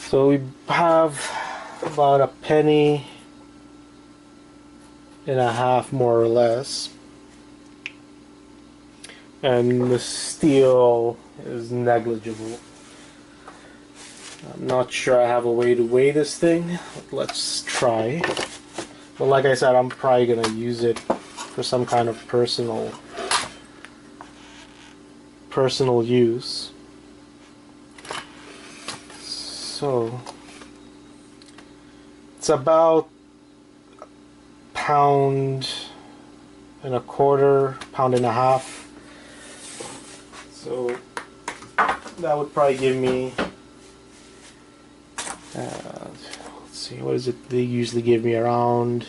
So we have about a penny and a half, more or less, and the steel is negligible. I'm not sure I have a way to weigh this thing, but let's try. But like I said, I'm probably gonna use it for some kind of personal use. So it's about £1.25, £1.5. So that would probably give me let's see, what is it? They usually give me around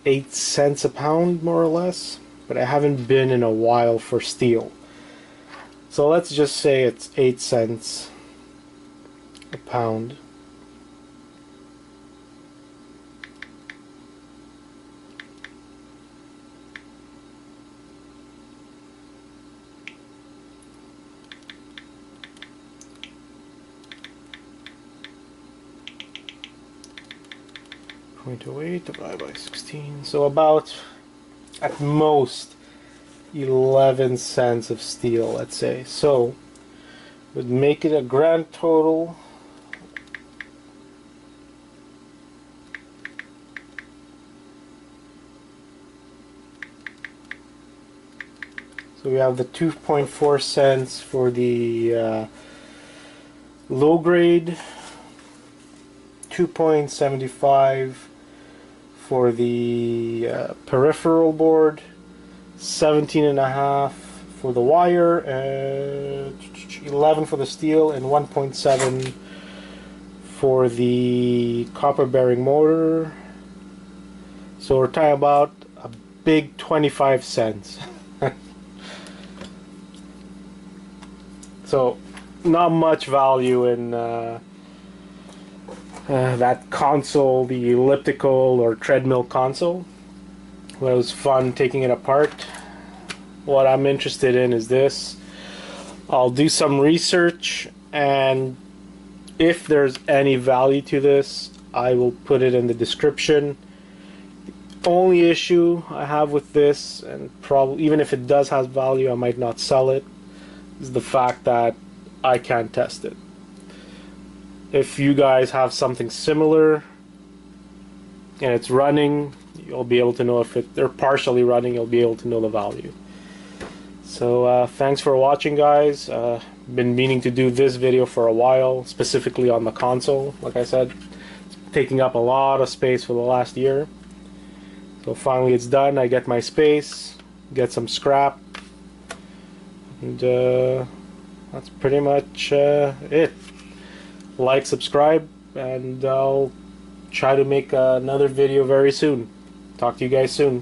8 cents a pound, more or less, but I haven't been in a while for steel. So let's just say it's 8 cents a pound. .08 divided by 16, so about, at most, 11 cents of steel, let's say. So would make it a grand total so we have the 2.4 cents for the low grade, 2.75 for the peripheral board, 17.5 for the wire, 11 for the steel, and 1.7 for the copper bearing motor. So we're talking about a big 25 cents. So not much value in that console, the elliptical or treadmill console. Well, it was fun taking it apart. What I'm interested in is this. I'll do some research, and if there's any value to this, I will put it in the description. The only issue I have with this, and probably even if it does have value, I might not sell it, is the fact that I can't test it. If you guys have something similar and it's running, you'll be able to know if they're partially running, you'll be able to know the value. So thanks for watching, guys. Been meaning to do this video for a while, specifically on the console. Like I said, it's taking up a lot of space for the last year. So finally it's done. I get my space, get some scrap, and that's pretty much it. Like, subscribe, and I'll try to make another video very soon. Talk to you guys soon.